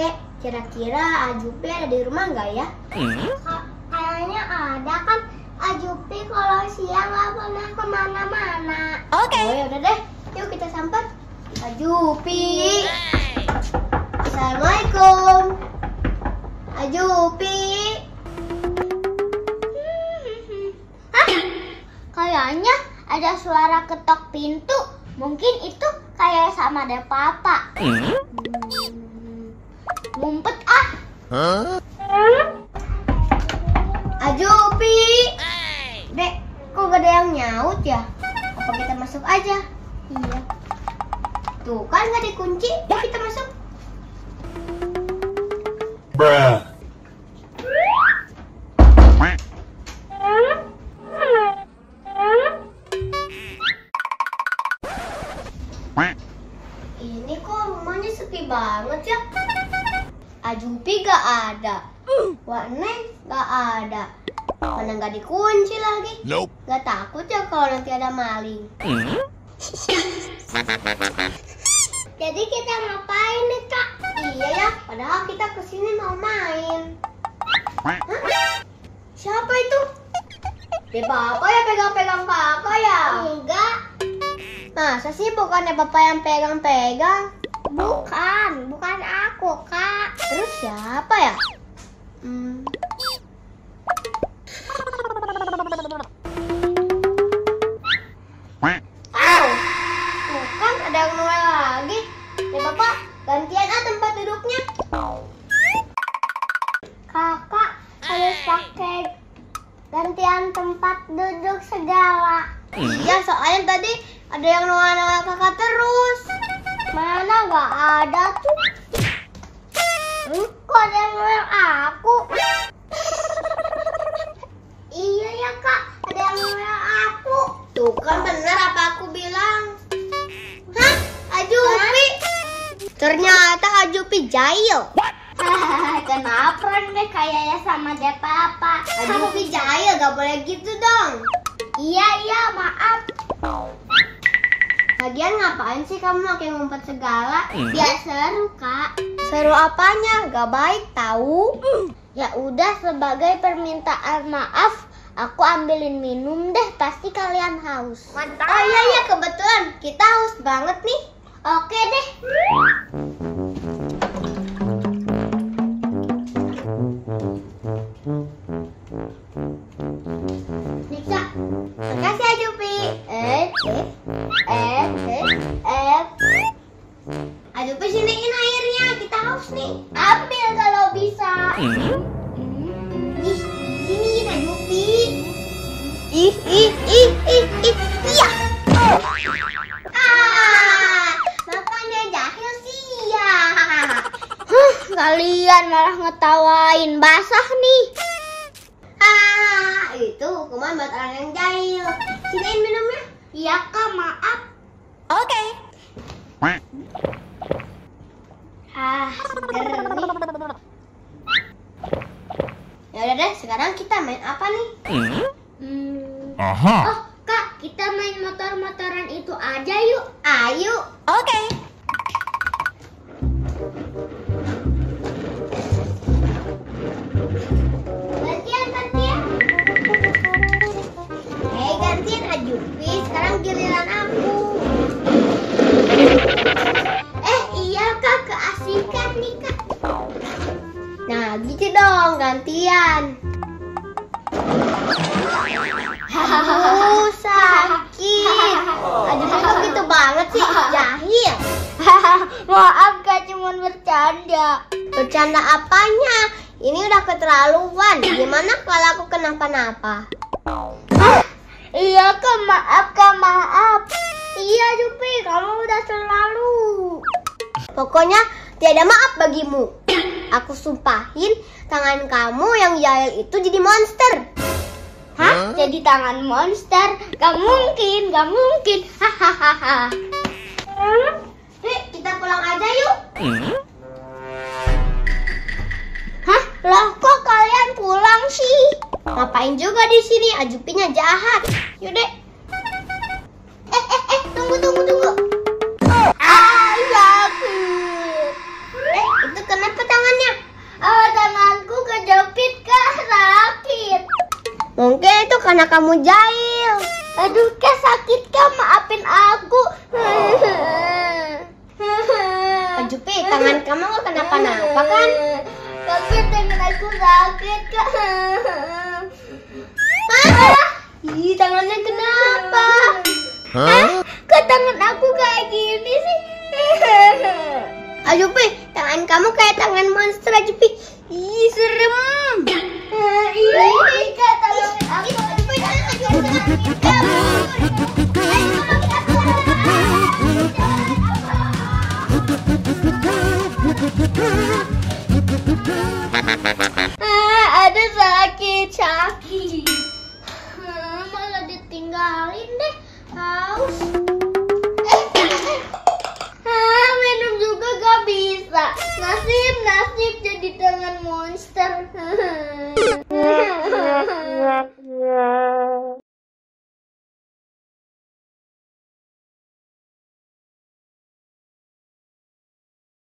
Dek, kira-kira Ajupi ada di rumah nggak ya? Kayaknya ada kan. Ajupi kalau siang nggak pernah kemana-mana. Oke. Oh ya udah deh, yuk kita samper. Ajupi. Assalamualaikum. Ajupi. Hah? Kayaknya ada suara ketok pintu. Mungkin itu kayak sama ada papa. Ngumpet ah. Ajupi. Dek, kok gak ada yang nyaut ya? Apa kita masuk aja? Iya. Tuh kan gak dikunci. Yuk kita masuk. Bruh. Ini kok rumahnya sepi banget ya? Ajupi gak ada. Warneng gak ada. Mana gak dikunci lagi? Nope. Gak takut ya kalau nanti ada maling? Jadi kita ngapain nih kak? Iya ya, padahal kita kesini mau main. Hah? Siapa itu? Deh bapak ya pegang-pegang kakak ya? Enggak. Masa sih bukannya bapak yang pegang-pegang? Bukan aku kak. Terus siapa ya? Tuh kan ada yang noleh lagi. Ya bapak, gantian tempat duduknya. Kakak harus pakai gantian tempat duduk segala. Iya, soalnya tadi ada yang noleh kakak terus. Mana gak ada tuh? Kok ada yang noleh aku? Iya ya kak, ada yang noleh aku. Tuh kan bener apa aku bilang. Hah? Ajupi? Ternyata Ajupi jahil. Kenapa nih kayaknya sama dia papa? Ajupi jahil, gak boleh gitu dong. Iya, maaf. Lagian ngapain sih kamu pakai ngumpet segala? Biar seru kak. Seru apanya? Gak baik tahu. Ya udah, sebagai permintaan maaf, aku ambilin minum deh, pasti kalian haus. Mantap. Oh iya, kebetulan kita haus banget nih. Oke deh. Nika, makasih Ajupi. Ajupi siniin airnya, kita haus nih. Ambil kalau bisa. Sini Ajupi. Iya. Makanya jahil sih ya. Kalian malah ngetawain, basah nih. Itu hukuman buat orang yang jahil. Siniin minumnya. Iya kak, maaf. Oke. Seger nih. Ya udah deh, sekarang kita main apa nih? Aha. Oh kak, kita main motor-motoran itu aja yuk. Ayo. Oke. Gantian Ajupi, sekarang giliran aku. Iya kak, keasikan nih kak. Nah gitu dong, gantian. Sakit. Ajupi kok gitu banget sih, jahil. Maaf kak, cuma bercanda. Bercanda apanya? Ini udah keterlaluan. Gimana kalau aku kenapa-napa? Iya kak, maaf. Iya Jupi, kamu udah selalu. Pokoknya tiada maaf bagimu. Aku sumpahin tangan kamu yang jahil itu jadi monster. Hah? Jadi tangan monster? Gak mungkin. Hahaha. Kita pulang aja yuk. Hah? Loh kok kalian pulang sih? Ngapain juga di sini? Ajupinya jahat. Yaudah. Tunggu. Sakit. Itu kenapa tangan karena kamu jahil. Aduh, Kak, sakit, Kak, maafin aku. Kak Jupi, tangan kamu gak kenapa-napa kan? Tapi tangan aku sakit, Kak. Ih, tangannya kenapa? Kok tangan aku kayak gini sih? Jupi, tangan kamu kayak tangan monster, Jupi. Ih, serem. Ih, Kak, tolongin aku. Jupi, ada sakit. Malah ditinggalin deh. Haus. Minum juga gak bisa. Nasib jadi tangan monster.